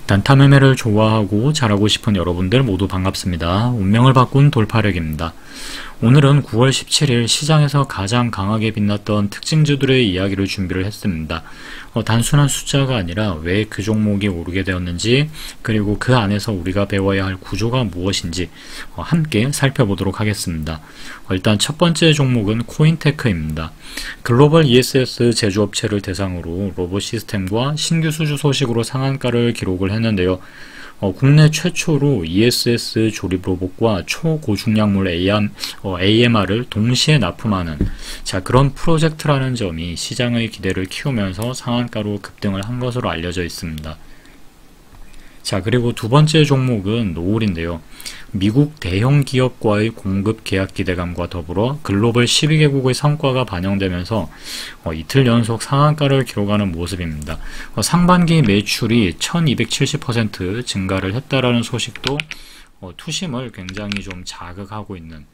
단타 매매를 좋아하고 잘하고 싶은 여러분들 모두 반갑습니다. 운명을 바꾼 돌파력입니다. 오늘은 9월 17일 시장에서 가장 강하게 빛났던 특징주들의 이야기를 준비를 했습니다. 단순한 숫자가 아니라 왜 그 종목이 오르게 되었는지, 그리고 그 안에서 우리가 배워야 할 구조가 무엇인지 함께 살펴보도록 하겠습니다. 일단 첫 번째 종목은 코인테크입니다. 글로벌 ESS 제조업체를 대상으로 로봇 시스템과 신규 수주 소식으로 상한가를 기록을 했는데요. 국내 최초로 ESS 조립 로봇과 초고중량물 AMR을 동시에 납품하는 그런 프로젝트라는 점이 시장의 기대를 키우면서 상한가로 급등을 한 것으로 알려져 있습니다. 그리고 두 번째 종목은 노을인데요. 미국 대형 기업과의 공급 계약 기대감과 더불어 글로벌 12개국의 성과가 반영되면서 이틀 연속 상한가를 기록하는 모습입니다. 상반기 매출이 1270% 증가를 했다라는 소식도 투심을 굉장히 좀 자극하고 있는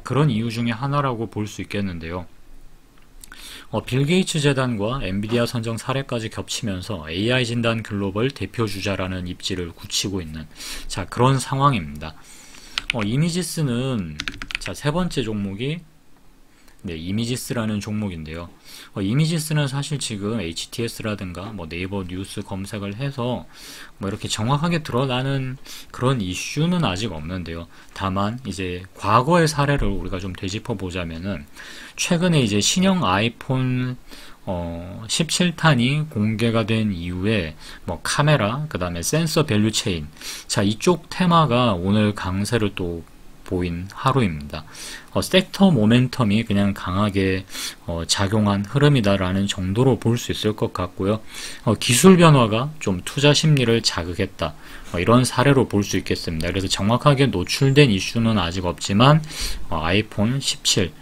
그런 이유 중에 하나라고 볼 수 있겠는데요. 빌 게이츠 재단과 엔비디아 선정 사례까지 겹치면서 AI 진단 글로벌 대표주자라는 입지를 굳히고 있는 그런 상황입니다. 이미지스는 세 번째 종목이 이미지스라는 종목인데요. 이미지스는 사실 지금 HTS라든가 네이버 뉴스 검색을 해서 이렇게 정확하게 드러나는 그런 이슈는 아직 없는데요. 다만 이제 과거의 사례를 우리가 좀 되짚어 보자면은 최근에 이제 신형 아이폰 17탄이 공개가 된 이후에 카메라, 그 다음에 센서 밸류 체인, 이쪽 테마가 오늘 강세를 또 보인 하루입니다. 섹터 모멘텀이 그냥 강하게 작용한 흐름이다라는 정도로 볼 수 있을 것 같고요. 기술 변화가 좀 투자 심리를 자극했다. 이런 사례로 볼 수 있겠습니다. 그래서 정확하게 노출된 이슈는 아직 없지만 아이폰 17,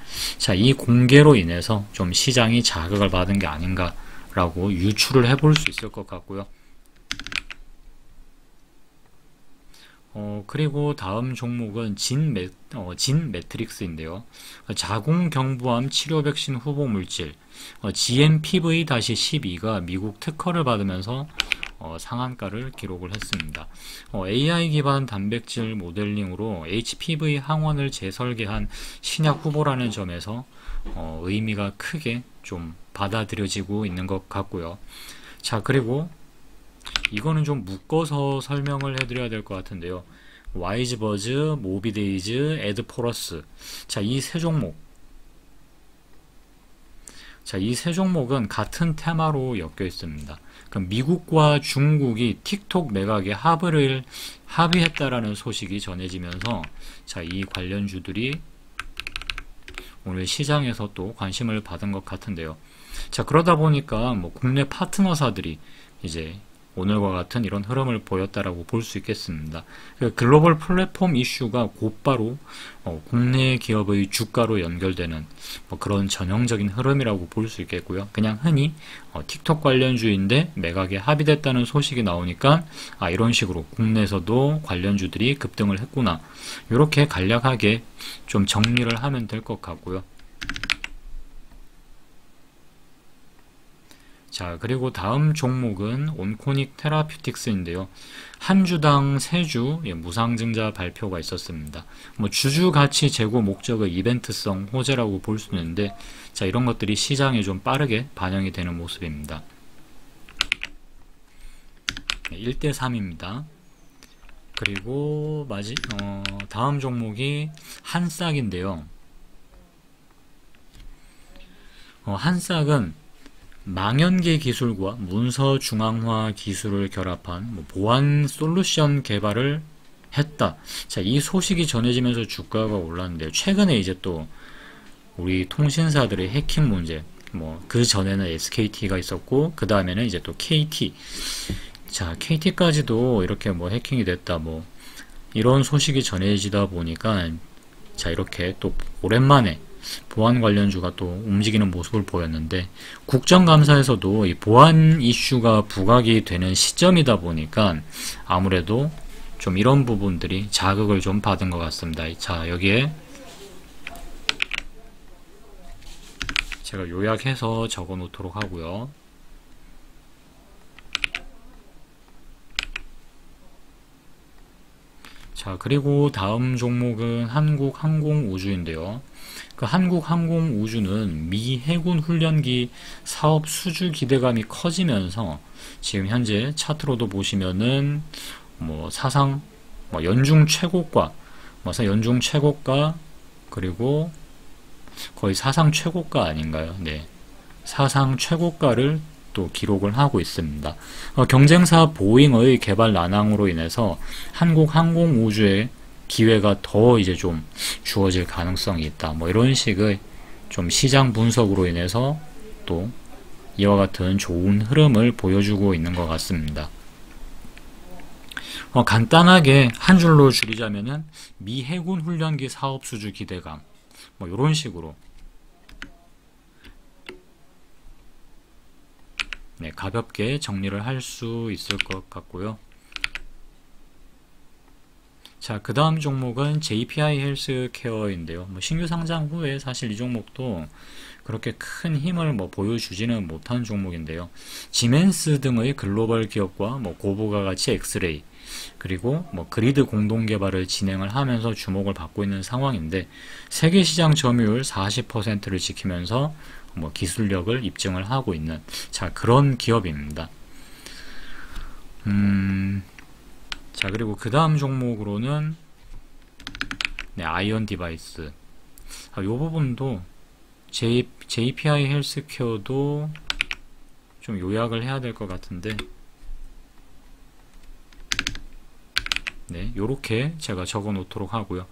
이 공개로 인해서 좀 시장이 자극을 받은 게 아닌가라고 유추를 해볼 수 있을 것 같고요. 그리고 다음 종목은 진 매트릭스인데요. 자궁경부암 치료 백신 후보 물질 GMPV-12가 미국 특허를 받으면서 상한가를 기록을 했습니다. AI 기반 단백질 모델링으로 HPV 항원을 재설계한 신약 후보라는 점에서 의미가 크게 좀 받아들여지고 있는 것 같고요. 그리고 이거는 좀 묶어서 설명을 해드려야 될 것 같은데요. 와이즈버즈, 모비데이즈, 에드포러스. 이 세 종목. 이 세 종목은 같은 테마로 엮여 있습니다. 그럼 미국과 중국이 틱톡 매각에 합의했다라는 소식이 전해지면서 이 관련주들이 오늘 시장에서 또 관심을 받은 것 같은데요. 그러다 보니까 국내 파트너사들이 이제 오늘과 같은 이런 흐름을 보였다라고 볼 수 있겠습니다. 글로벌 플랫폼 이슈가 곧바로 국내 기업의 주가로 연결되는 그런 전형적인 흐름이라고 볼 수 있겠고요. 그냥 흔히 틱톡 관련주인데 매각에 합의됐다는 소식이 나오니까 이런 식으로 국내에서도 관련주들이 급등을 했구나. 이렇게 간략하게 좀 정리를 하면 될 것 같고요. 그리고 다음 종목은 온코닉 테라퓨틱스인데요. 한 주당 3주 무상증자 발표가 있었습니다. 주주 가치 제고 목적의 이벤트성 호재라고 볼 수 있는데, 이런 것들이 시장에 좀 빠르게 반영이 되는 모습입니다. 1대3입니다. 그리고 다음 종목이 한싹인데요. 한싹은 망연계 기술과 문서 중앙화 기술을 결합한 보안 솔루션 개발을 했다. 이 소식이 전해지면서 주가가 올랐는데요. 최근에 이제 또 우리 통신사들의 해킹 문제, 그 전에는 SKT가 있었고, 그 다음에는 이제 또 KT. KT까지도 이렇게 해킹이 됐다. 이런 소식이 전해지다 보니까, 이렇게 또 오랜만에 보안 관련주가 또 움직이는 모습을 보였는데, 국정감사에서도 이 보안 이슈가 부각이 되는 시점이다 보니까 아무래도 좀 이런 부분들이 자극을 좀 받은 것 같습니다. 여기에 제가 요약해서 적어 놓도록 하고요. 자, 그리고 다음 종목은 한국항공우주인데요. 그 한국항공우주는 미 해군 훈련기 사업 수주 기대감이 커지면서 지금 현재 차트로도 보시면은 뭐 사상 뭐 연중 최고가, 연중 최고가, 그리고 거의 사상 최고가 아닌가요? 네. 사상 최고가를 또 기록을 하고 있습니다. 경쟁사 보잉의 개발 난항으로 인해서 한국항공우주의 기회가 더 이제 좀 주어질 가능성이 있다. 뭐 이런 식의 좀 시장 분석으로 인해서 또 이와 같은 좋은 흐름을 보여주고 있는 것 같습니다. 간단하게 한 줄로 줄이자면은 미 해군 훈련기 사업 수주 기대감, 뭐 이런 식으로 네, 가볍게 정리를 할 수 있을 것 같고요. 자, 그 다음 종목은 JPI 헬스케어인데요. 신규 상장 후에 사실 이 종목도 그렇게 큰 힘을 보여주지는 못한 종목인데요. 지멘스 등의 글로벌 기업과 고부가 가치 엑스레이, 그리고 그리드 공동 개발을 진행을 하면서 주목을 받고 있는 상황인데, 세계 시장 점유율 40%를 지키면서 기술력을 입증을 하고 있는, 자, 그런 기업입니다. 자, 그리고 그 다음 종목으로는 네, 아이언 디바이스. 이 부분도 JPI 헬스케어도 좀 요약을 해야 될 것 같은데, 네, 요렇게 제가 적어 놓도록 하고요.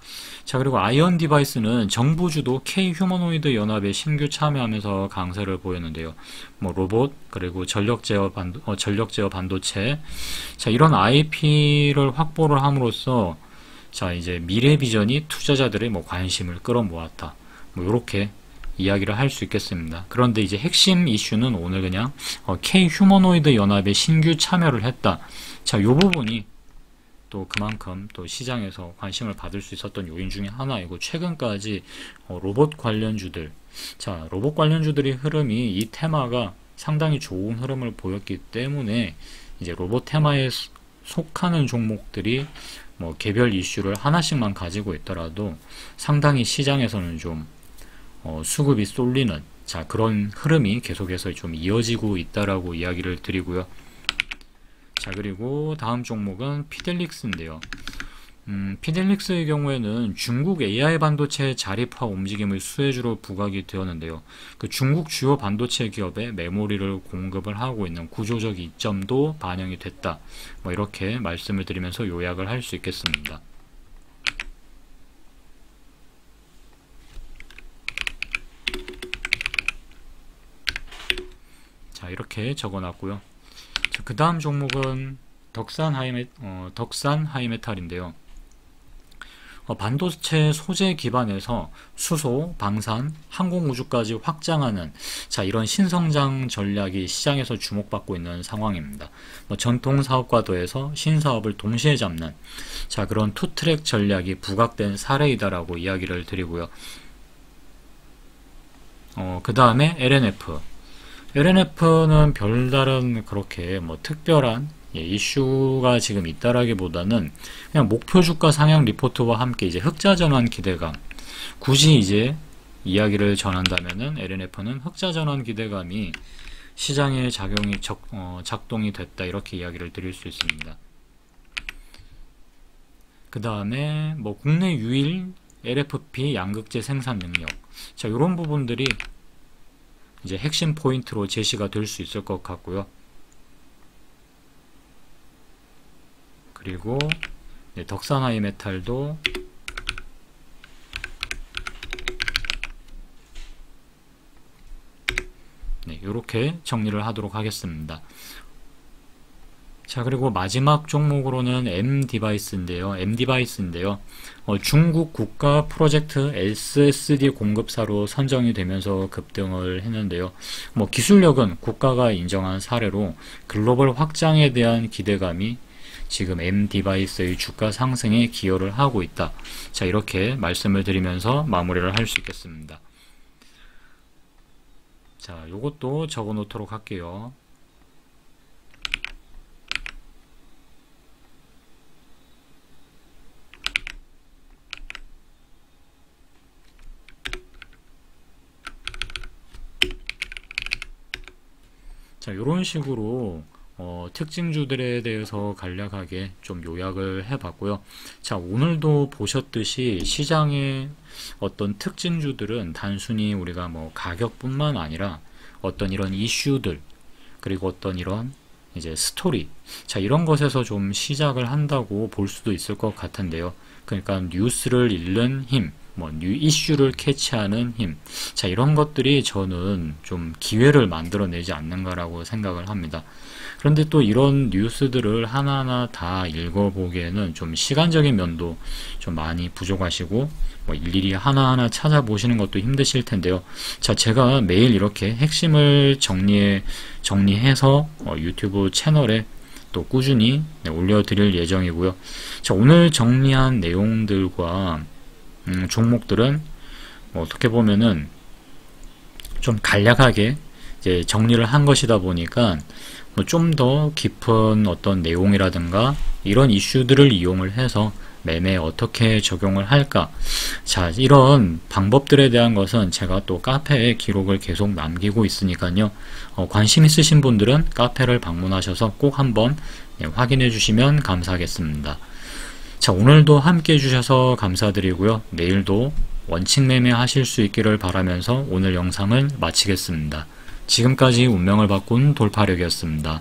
자, 그리고 아이언 디바이스는 정부 주도 K 휴머노이드 연합에 신규 참여하면서 강세를 보였는데요. 로봇, 그리고 전력 제어 반도체. 자, 이런 IP를 확보를 함으로써 자, 이제 미래 비전이 투자자들의 관심을 끌어모았다. 요렇게 이야기를 할 수 있겠습니다. 그런데 이제 핵심 이슈는 오늘 그냥 K 휴머노이드 연합에 신규 참여를 했다. 자, 요 부분이 또 그만큼 또 시장에서 관심을 받을 수 있었던 요인 중에 하나이고, 최근까지 로봇 관련주들, 자, 로봇 관련주들의 흐름이 이 테마가 상당히 좋은 흐름을 보였기 때문에 이제 로봇 테마에 속하는 종목들이 개별 이슈를 하나씩만 가지고 있더라도 상당히 시장에서는 좀 수급이 쏠리는, 자, 그런 흐름이 계속해서 좀 이어지고 있다라고 이야기를 드리고요. 자, 그리고 다음 종목은 피델릭스인데요. 피델릭스의 경우에는 중국 AI 반도체 자립화 움직임의 수혜주로 부각이 되었는데요. 그 중국 주요 반도체 기업에 메모리를 공급을 하고 있는 구조적 이점도 반영이 됐다. 이렇게 말씀을 드리면서 요약을 할 수 있겠습니다. 자, 이렇게 적어놨고요. 그 다음 종목은 덕산 하이메탈인데요. 반도체 소재 기반에서 수소, 방산, 항공우주까지 확장하는, 자, 이런 신성장 전략이 시장에서 주목받고 있는 상황입니다. 전통 사업과 더해서 신사업을 동시에 잡는, 자, 그런 투트랙 전략이 부각된 사례이다라고 이야기를 드리고요. 그 다음에 LNF는 별다른 그렇게 특별한 이슈가 지금 있다라기보다는 그냥 목표 주가 상향 리포트와 함께 이제 흑자 전환 기대감, 굳이 이제 이야기를 전한다면은 LNF는 흑자 전환 기대감이 시장에 작동이 됐다, 이렇게 이야기를 드릴 수 있습니다. 그 다음에 국내 유일 LFP 양극재 생산 능력, 자, 이런 부분들이 이제 핵심 포인트로 제시가 될 수 있을 것 같고요. 그리고 네, 덕산 하이메탈도 네, 이렇게 정리를 하도록 하겠습니다. 자, 그리고 마지막 종목으로는 M디바이스인데요. 중국 국가 프로젝트 SSD 공급사로 선정이 되면서 급등을 했는데요. 기술력은 국가가 인정한 사례로 글로벌 확장에 대한 기대감이 지금 M디바이스의 주가 상승에 기여를 하고 있다. 자, 이렇게 말씀을 드리면서 마무리를 할 수 있겠습니다. 자, 요것도 적어 놓도록 할게요. 자, 이런 식으로 특징주들에 대해서 간략하게 좀 요약을 해봤고요. 자, 오늘도 보셨듯이 시장의 어떤 특징주들은 단순히 우리가 뭐 가격뿐만 아니라 어떤 이런 이슈들, 그리고 어떤 이런 이제 스토리, 자, 이런 것에서 좀 시작을 한다고 볼 수도 있을 것 같은데요. 그러니까 뉴스를 읽는 힘, 뭐 뉴 이슈를 캐치하는 힘, 자, 이런 것들이 저는 좀 기회를 만들어내지 않는가라고 생각을 합니다. 그런데 또 이런 뉴스들을 하나하나 다 읽어보기에는 좀 시간적인 면도 좀 많이 부족하시고 뭐 일일이 하나하나 찾아보시는 것도 힘드실 텐데요. 자, 제가 매일 이렇게 핵심을 정리해서 유튜브 채널에 또 꾸준히 올려드릴 예정이고요. 자, 오늘 정리한 내용들과 종목들은 어떻게 보면은 좀 간략하게 이제 정리를 한 것이다 보니까 뭐 좀 더 깊은 어떤 내용이라든가 이런 이슈들을 이용을 해서 매매에 어떻게 적용을 할까, 자, 이런 방법들에 대한 것은 제가 또 카페에 기록을 계속 남기고 있으니까요. 관심 있으신 분들은 카페를 방문하셔서 꼭 한번 확인해 주시면 감사하겠습니다. 자, 오늘도 함께 해주셔서 감사드리고요. 내일도 원칙 매매 하실 수 있기를 바라면서 오늘 영상을 마치겠습니다. 지금까지 운명을 바꾼 돌파력이었습니다.